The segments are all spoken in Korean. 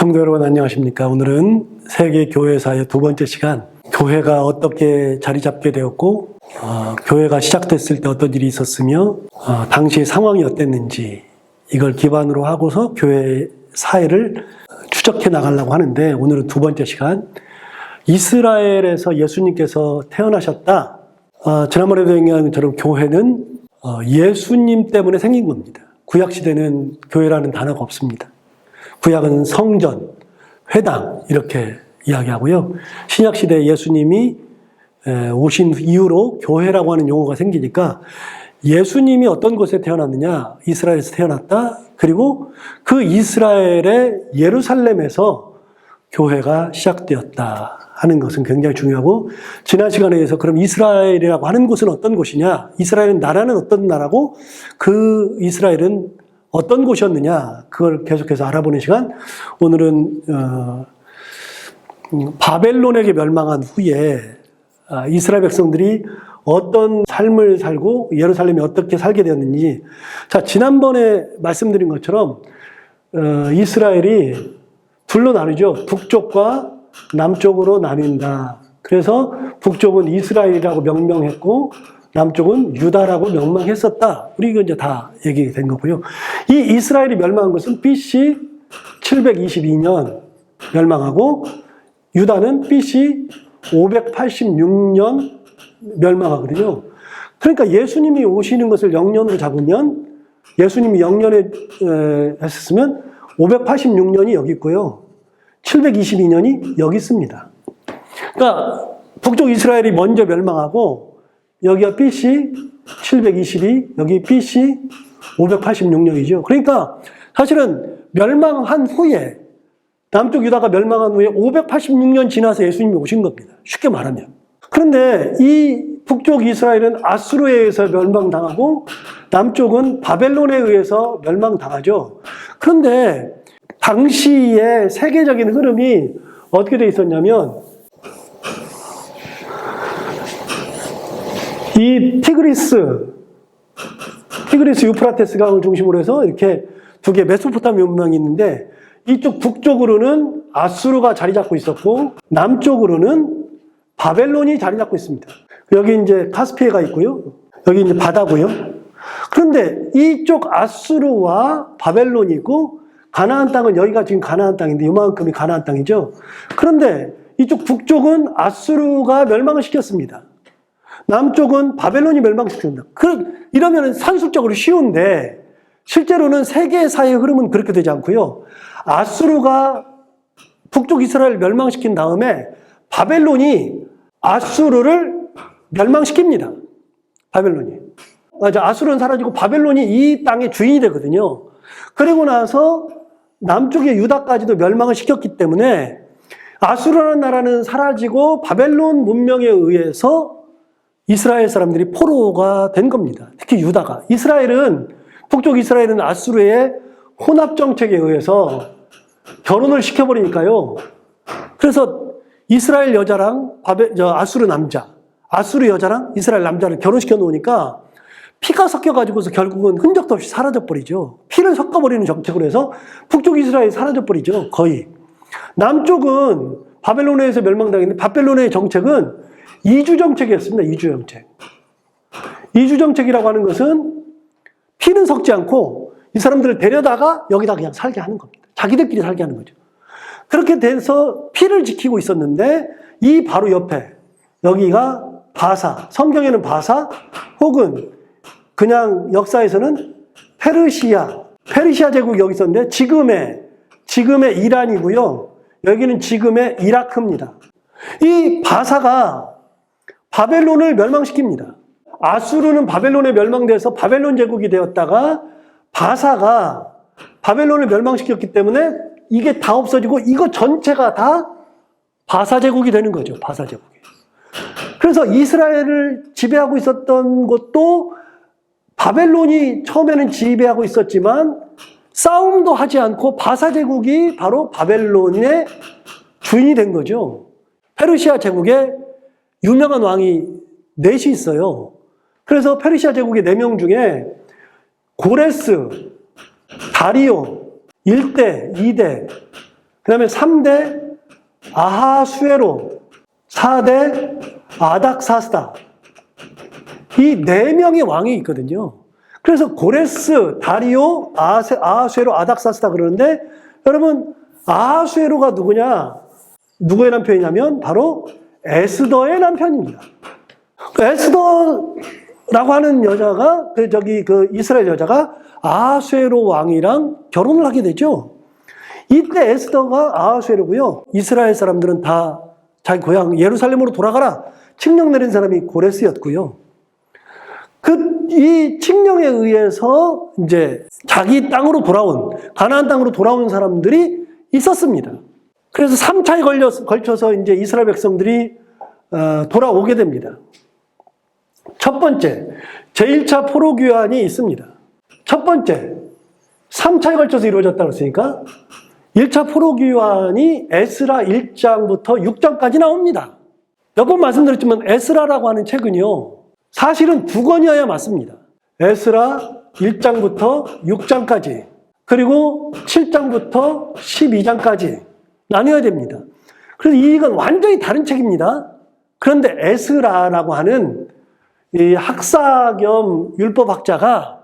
성도 여러분 안녕하십니까? 오늘은 세계 교회사의 두 번째 시간, 교회가 어떻게 자리 잡게 되었고 교회가 시작됐을 때 어떤 일이 있었으며 당시의 상황이 어땠는지 이걸 기반으로 하고서 교회 사회를 추적해 나가려고 하는데, 오늘은 두 번째 시간, 이스라엘에서 예수님께서 태어나셨다. 지난번에도 얘기한 것처럼 교회는 예수님 때문에 생긴 겁니다. 구약시대는 교회라는 단어가 없습니다. 구약은 성전, 회당 이렇게 이야기하고요. 신약시대에 예수님이 오신 이후로 교회라고 하는 용어가 생기니까 예수님이 어떤 곳에 태어났느냐? 이스라엘에서 태어났다. 그리고 그 이스라엘의 예루살렘에서 교회가 시작되었다 하는 것은 굉장히 중요하고, 지난 시간에서 그럼 이스라엘이라고 하는 곳은 어떤 곳이냐? 이스라엘은 나라는 어떤 나라고 그 이스라엘은 어떤 곳이었느냐? 그걸 계속해서 알아보는 시간. 오늘은 바벨론에게 멸망한 후에 이스라엘 백성들이 어떤 삶을 살고 예루살렘이 어떻게 살게 되었는지. 자, 지난번에 말씀드린 것처럼 이스라엘이 둘로 나누죠. 북쪽과 남쪽으로 나뉜다. 그래서 북쪽은 이스라엘이라고 명명했고 남쪽은 유다라고 명명했었다. 우리 이거 이제 다 얘기된 거고요. 이 이스라엘이 멸망한 것은 BC 722년 멸망하고, 유다는 BC 586년 멸망하거든요. 그러니까 예수님이 오시는 것을 0년으로 잡으면, 예수님이 0년에 했었으면 586년이 여기 있고요. 722년이 여기 있습니다. 그러니까 북쪽 이스라엘이 먼저 멸망하고, 여기가 BC 722, 여기 BC 586년이죠. 그러니까 사실은 멸망한 후에, 남쪽 유다가 멸망한 후에 586년 지나서 예수님이 오신 겁니다. 쉽게 말하면. 그런데 이 북쪽 이스라엘은 아수르에 의해서 멸망당하고 남쪽은 바벨론에 의해서 멸망당하죠. 그런데 당시의 세계적인 흐름이 어떻게 돼 있었냐면, 이 티그리스 유프라테스 강을 중심으로 해서 이렇게 두 개 메소포타미아 문명이 있는데, 이쪽 북쪽으로는 아수르가 자리 잡고 있었고 남쪽으로는 바벨론이 자리 잡고 있습니다. 여기 이제 카스피해가 있고요. 여기 이제 바다고요. 그런데 이쪽 아수르와 바벨론이 있고, 가나안 땅은 여기가 지금 가나안 땅인데 이만큼이 가나안 땅이죠. 그런데 이쪽 북쪽은 아수르가 멸망을 시켰습니다. 남쪽은 바벨론이 멸망시켰습니다. 이러면 산술적으로 쉬운데 실제로는 세계사의 흐름은 그렇게 되지 않고요. 아수르가 북쪽 이스라엘을 멸망시킨 다음에 바벨론이 아수르를 멸망시킵니다. 바벨론이. 아수르는 사라지고 바벨론이 이 땅의 주인이 되거든요. 그리고 나서 남쪽의 유다까지도 멸망을 시켰기 때문에 아수르라는 나라는 사라지고 바벨론 문명에 의해서 이스라엘 사람들이 포로가 된 겁니다. 특히 유다가. 북쪽 이스라엘은 아수르의 혼합 정책에 의해서 결혼을 시켜버리니까요. 그래서 이스라엘 여자랑 아수르 여자랑 이스라엘 남자를 결혼시켜 놓으니까 피가 섞여가지고서 결국은 흔적도 없이 사라져버리죠. 피를 섞어버리는 정책으로 해서 북쪽 이스라엘이 사라져버리죠. 거의. 남쪽은 바벨론에 의해서 멸망당했는데, 바벨론의 정책은 이주 정책이었습니다. 이주 정책. 이주 정책이라고 하는 것은 피는 섞지 않고 이 사람들을 데려다가 여기다 그냥 살게 하는 겁니다. 자기들끼리 살게 하는 거죠. 그렇게 돼서 피를 지키고 있었는데, 이 바로 옆에 여기가 바사, 성경에는 바사 혹은 그냥 역사에서는 페르시아 제국이 여기 있었는데 지금의 이란이고요. 여기는 지금의 이라크입니다. 이 바사가 바벨론을 멸망시킵니다. 아수르는 바벨론에 멸망돼서 바벨론 제국이 되었다가 바사가 바벨론을 멸망시켰기 때문에 이게 다 없어지고 이거 전체가 다 바사 제국이 되는 거죠. 바사 제국이. 그래서 이스라엘을 지배하고 있었던 것도 바벨론이 처음에는 지배하고 있었지만 싸움도 하지 않고 바사 제국이 바로 바벨론의 주인이 된 거죠. 페르시아 제국에 유명한 왕이 넷이 있어요. 그래서 페르시아 제국의 4명 중에 고레스, 다리오, 1대, 2대, 그 다음에 3대 아하수에로, 4대 아닥사스다. 이 4명의 왕이 있거든요. 그래서 고레스, 다리오, 아하수에로, 아닥사스다 그러는데 여러분 아하수에로가 누구냐? 누구의 남편이냐면 바로 에스더의 남편입니다. 에스더라고 하는 여자가 그 이스라엘 여자가 아하수에로 왕이랑 결혼을 하게 되죠. 이때 에스더가 아하수에로고요. 이스라엘 사람들은 다 자기 고향 예루살렘으로 돌아가라. 칙령 내린 사람이 고레스였고요. 이 칙령에 의해서 이제 자기 땅으로 돌아온, 가나안 땅으로 돌아온 사람들이 있었습니다. 그래서 3차에 걸쳐서 이제 이스라엘 백성들이 돌아오게 됩니다. 첫 번째, 제1차 포로귀환이 있습니다. 첫 번째, 3차에 걸쳐서 이루어졌다고 했으니까 1차 포로귀환이 에스라 1장부터 6장까지 나옵니다. 몇 번 말씀드렸지만 에스라라고 하는 책은요, 사실은 2권이어야 맞습니다. 에스라 1장부터 6장까지, 그리고 7장부터 12장까지 나뉘어야 됩니다. 그래서 이건 완전히 다른 책입니다. 그런데 에스라라고 하는 이 학사 겸 율법학자가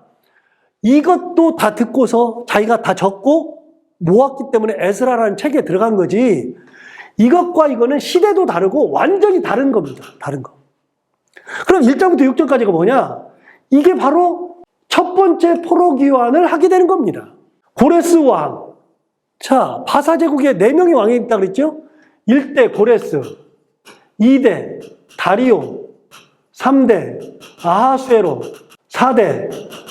이것도 다 듣고서 자기가 다 적고 모았기 때문에 에스라라는 책에 들어간 거지, 이것과 이거는 시대도 다르고 완전히 다른 겁니다. 다른 거. 그럼 1장부터 6장까지가 뭐냐? 이게 바로 첫 번째 포로귀환을 하게 되는 겁니다. 고레스 왕. 자, 바사제국에 4명의 왕이 있다 그랬죠? 1대 고레스, 2대 다리오, 3대 아하수에로, 4대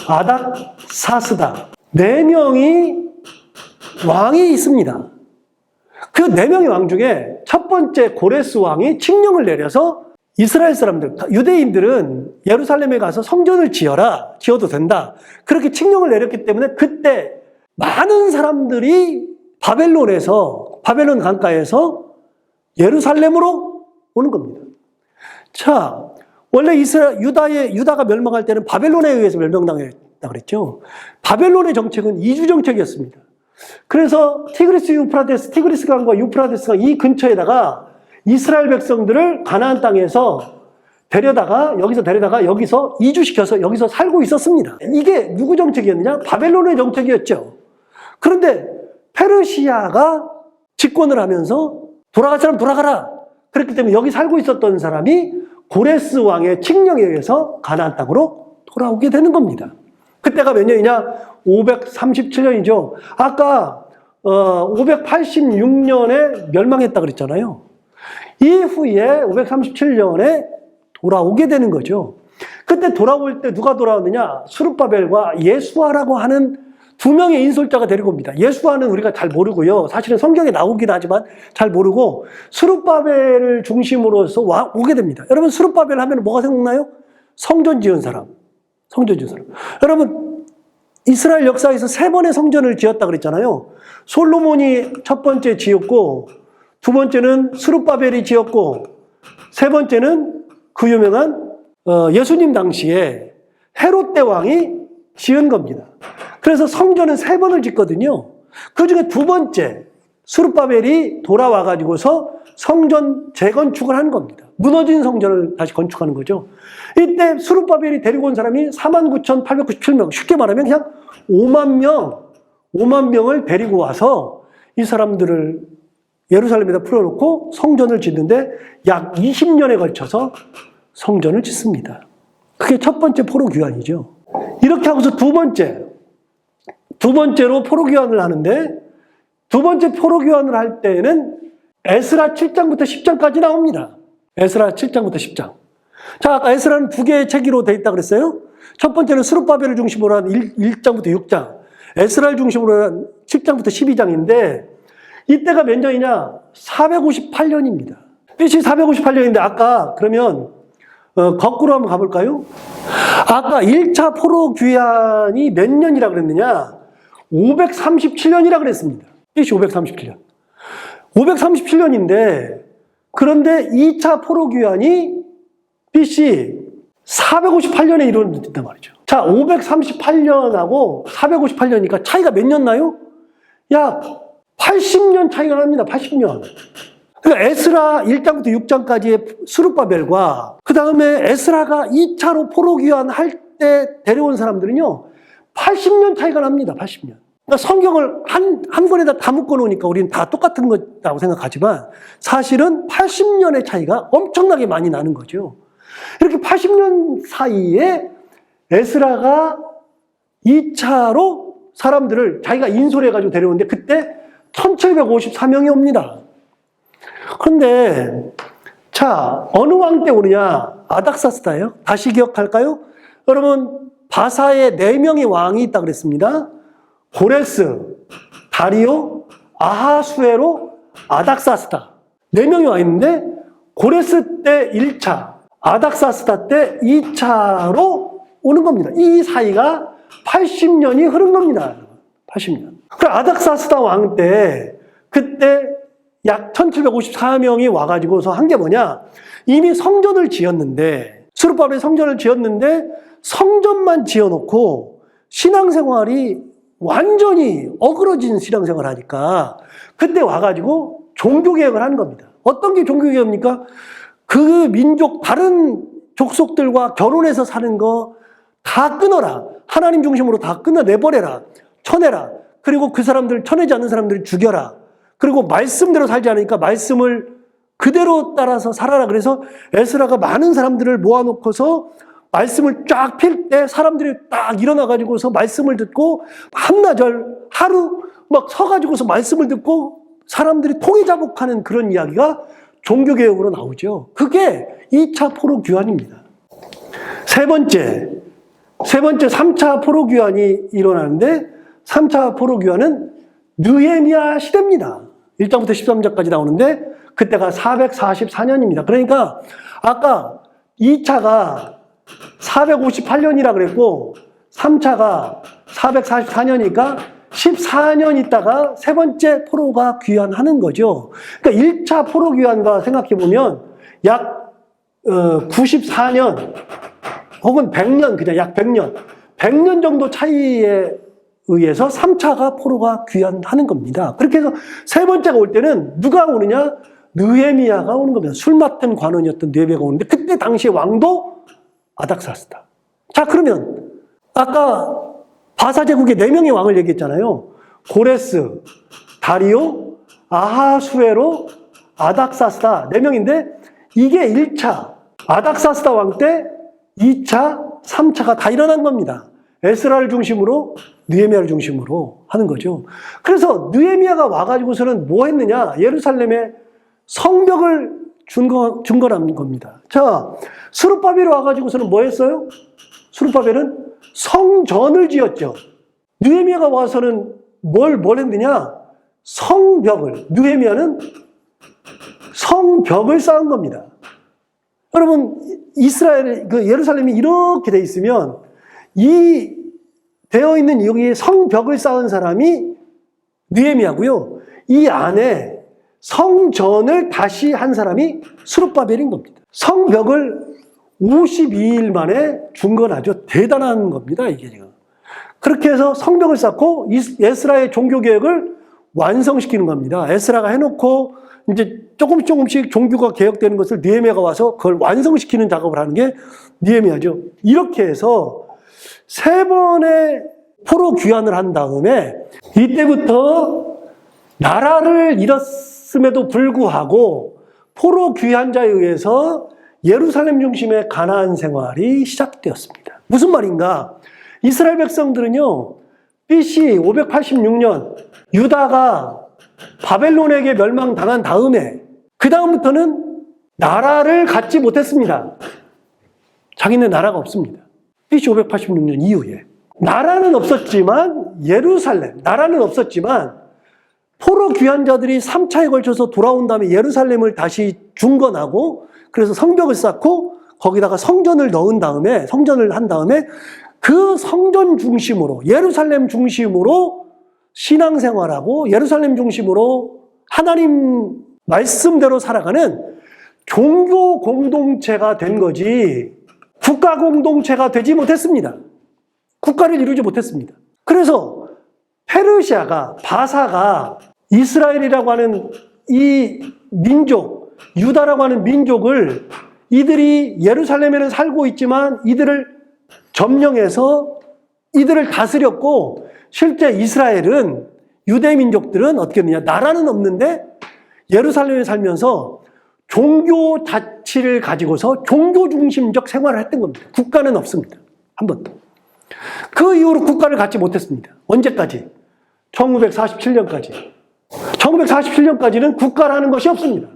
아닥사스다. 4명이 왕이 있습니다. 그 4명의 왕 중에 첫 번째 고레스 왕이 칙령을 내려서 이스라엘 사람들, 유대인들은 예루살렘에 가서 성전을 지어도 된다. 그렇게 칙령을 내렸기 때문에 그때 많은 사람들이 바벨론 강가에서 예루살렘으로 오는 겁니다. 자, 원래 유다가 멸망할 때는 바벨론에 의해서 멸망당했다고 그랬죠. 바벨론의 정책은 이주 정책이었습니다. 그래서 티그리스 강과 유프라데스 강 이 근처에다가 이스라엘 백성들을 가나안 땅에서 여기서 데려다가 여기서 이주시켜서 여기서 살고 있었습니다. 이게 누구 정책이었느냐? 바벨론의 정책이었죠. 그런데 페르시아가 집권을 하면서 돌아갈 사람 돌아가라. 그렇기 때문에 여기 살고 있었던 사람이 고레스 왕의 칙령에 의해서 가나안 땅으로 돌아오게 되는 겁니다. 그때가 몇 년이냐? 537년이죠. 아까 586년에 멸망했다 그랬잖아요. 이후에 537년에 돌아오게 되는 거죠. 그때 돌아올 때 누가 돌아왔느냐? 수르바벨과 예수아라고 하는 2명의 인솔자가 데리고 옵니다. 예수아는 우리가 잘 모르고요. 사실은 성경에 나오긴 하지만 잘 모르고 수르바벨을 중심으로서 오게 됩니다. 여러분, 수르바벨 하면 뭐가 생각나요? 성전 지은 사람. 여러분, 이스라엘 역사에서 3번의 성전을 지었다 그랬잖아요. 솔로몬이 첫 번째 지었고, 2번째는 스룹바벨이 지었고, 3번째는 그 유명한 예수님 당시에 헤롯 대왕이 지은 겁니다. 그래서 성전은 3번을 짓거든요. 그 중에 2번째 스룹바벨이 돌아와가지고서 성전 재건축을 한 겁니다. 무너진 성전을 다시 건축하는 거죠. 이때 스룹바벨이 데리고 온 사람이 49,897명, 쉽게 말하면 그냥 5만 명을 데리고 와서 이 사람들을 예루살렘에다 풀어놓고 성전을 짓는데 약 20년에 걸쳐서 성전을 짓습니다. 그게 첫 번째 포로귀환이죠. 이렇게 하고서 두 번째로 포로귀환을 하는데, 두 번째 포로귀환을 할 때에는 에스라 7장부터 10장까지 나옵니다. 에스라 7장부터 10장. 자, 아까 에스라는 2개의 책으로 되어 있다고 그랬어요. 첫 번째는 스룹바벨을 중심으로 한 1장부터 6장, 에스라를 중심으로 한 10장부터 12장인데, 이때가 몇 년이냐? 458년입니다. BC 458년인데, 아까 그러면 거꾸로 한번 가볼까요? 아까 1차 포로귀환이 몇 년이라 그랬느냐? 537년이라 그랬습니다. BC 537년. 537년인데, 그런데 2차 포로귀환이 BC 458년에 이루어졌단 말이죠. 자, 538년하고 458년이니까 차이가 몇 년 나요? 약 80년 차이가 납니다. 80년. 그러니까 에스라 1장부터 6장까지의 스룹바벨과 그 다음에 에스라가 2차로 포로 귀환할 때 데려온 사람들은요, 80년 차이가 납니다. 80년. 그러니까 성경을 한 권에다 다 묶어 놓으니까 우리는 다 똑같은 거라고 생각하지만 사실은 80년의 차이가 엄청나게 많이 나는 거죠. 이렇게 80년 사이에 에스라가 2차로 사람들을 자기가 인솔해 가지고 데려오는데 그때 1754명이 옵니다. 그런데 자, 어느 왕 때 오느냐? 아닥사스다예요. 다시 기억할까요? 여러분, 바사에 4명의 왕이 있다 그랬습니다. 고레스, 다리오, 아하수에로, 아닥사스다. 4명이 와 있는데 고레스 때 1차, 아닥사스다 때 2차로 오는 겁니다. 이 사이가 80년이 흐른 겁니다. 80년. 그 아닥사스다 왕 때 그때 약 1754명이 와가지고서 한 게 뭐냐? 이미 성전을 지었는데, 스룹바벨이 성전을 지었는데 성전만 지어놓고 신앙생활이 완전히 어그러진 신앙생활을 하니까 그때 와가지고 종교개혁을 하는 겁니다. 어떤 게 종교개혁입니까? 그 민족, 다른 족속들과 결혼해서 사는 거 다 끊어라. 하나님 중심으로 다 끊어내버려라. 쳐내라. 그리고 그 사람들, 쳐내지 않는 사람들을 죽여라. 그리고 말씀대로 살지 않으니까 말씀을 그대로 따라서 살아라. 그래서 에스라가 많은 사람들을 모아놓고서 말씀을 쫙 필 때 사람들이 딱 일어나가지고서 말씀을 듣고 한나절, 하루 막 서가지고서 말씀을 듣고 사람들이 통일자복하는 그런 이야기가 종교개혁으로 나오죠. 그게 2차 포로 귀환입니다. 세 번째 3차 포로 귀환이 일어나는데 3차 포로 귀환은 느헤미야 시대입니다. 1장부터 13장까지 나오는데 그때가 444년입니다. 그러니까 아까 2차가 458년이라 그랬고 3차가 444년이니까 14년 있다가 세 번째 포로가 귀환하는 거죠. 그러니까 1차 포로 귀환과 생각해보면 약 94년 혹은 100년, 그냥 약 100년 정도 차이에 의해서 3차가 포로가 귀환하는 겁니다. 그렇게 해서 세 번째가 올 때는 누가 오느냐? 느헤미야가 오는 겁니다. 술 맡은 관원이었던 느헤미야가 오는데 그때 당시에 왕도 아닥사스다. 자, 그러면 아까 바사 제국의 4명의 왕을 얘기했잖아요. 고레스, 다리오, 아하수에로, 아닥사스다. 4명인데 이게 1차 아닥사스다 왕 때 2차, 3차가 다 일어난 겁니다. 에스라를 중심으로 느헤미야를 중심으로 하는 거죠. 그래서 느헤미야가 와가지고서는 뭐 했느냐? 예루살렘에 성벽을 준건한 겁니다. 자, 스룹바벨이 와가지고서는 뭐 했어요? 스룹바벨은 성전을 지었죠. 느헤미야가 와서는 뭘 했느냐? 성벽을, 느헤미야는 성벽을 쌓은 겁니다. 여러분, 이스라엘, 예루살렘이 이렇게 돼 있으면 이 되어 있는 여기에 성벽을 쌓은 사람이 느헤미야고요. 이 안에 성전을 다시 한 사람이 스룹바벨인 겁니다. 성벽을 52일 만에 준건하죠. 대단한 겁니다, 이게 지금. 그렇게 해서 성벽을 쌓고 에스라의 종교개혁을 완성시키는 겁니다. 에스라가 해놓고 이제 조금씩 종교가 개혁되는 것을 느헤미야가 와서 그걸 완성시키는 작업을 하는 게 느헤미야죠. 이렇게 해서 세 번의 포로 귀환을 한 다음에 이때부터 나라를 잃었음에도 불구하고 포로 귀환자에 의해서 예루살렘 중심의 가나안 생활이 시작되었습니다. 무슨 말인가? 이스라엘 백성들은요, BC 586년 유다가 바벨론에게 멸망당한 다음에 그 다음부터는 나라를 갖지 못했습니다. 자기네 나라가 없습니다. BC 586년 이후에. 나라는 없었지만 나라는 없었지만 포로 귀환자들이 3차에 걸쳐서 돌아온 다음에 예루살렘을 다시 중건하고 그래서 성벽을 쌓고 거기다가 성전을 한 다음에 그 성전 중심으로 예루살렘 중심으로 신앙생활하고 예루살렘 중심으로 하나님 말씀대로 살아가는 종교 공동체가 된 거지 국가 공동체가 되지 못했습니다. 국가를 이루지 못했습니다. 그래서 바사가 이스라엘이라고 하는 이 민족, 유다라고 하는 민족을 이들이 예루살렘에는 살고 있지만 이들을 점령해서 이들을 다스렸고, 실제 이스라엘은, 유대 민족들은 어떻게 했느냐, 나라는 없는데 예루살렘에 살면서 종교 자치를 가지고서 종교 중심적 생활을 했던 겁니다. 국가는 없습니다. 한 번도. 그 이후로 국가를 갖지 못했습니다. 언제까지? 1947년까지. 1947년까지는 국가라는 것이 없습니다.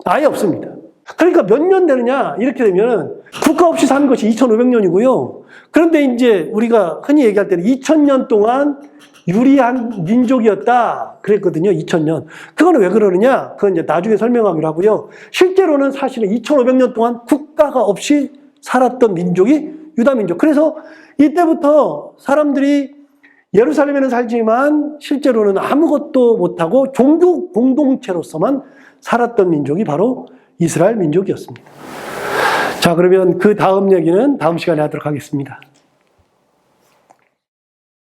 아예 없습니다. 그러니까 몇 년 되느냐, 이렇게 되면 국가 없이 사는 것이 2500년이고요. 그런데 이제 우리가 흔히 얘기할 때는 2000년 동안 유리한 민족이었다 그랬거든요. 2000년. 그거는 왜 그러느냐? 그건 이제 나중에 설명하기로 하고요. 실제로는 사실은 2500년 동안 국가가 없이 살았던 민족이 유다민족. 그래서 이때부터 사람들이 예루살렘에는 살지만 실제로는 아무것도 못하고 종교 공동체로서만 살았던 민족이 바로 이스라엘 민족이었습니다. 자, 그러면 그 다음 얘기는 다음 시간에 하도록 하겠습니다.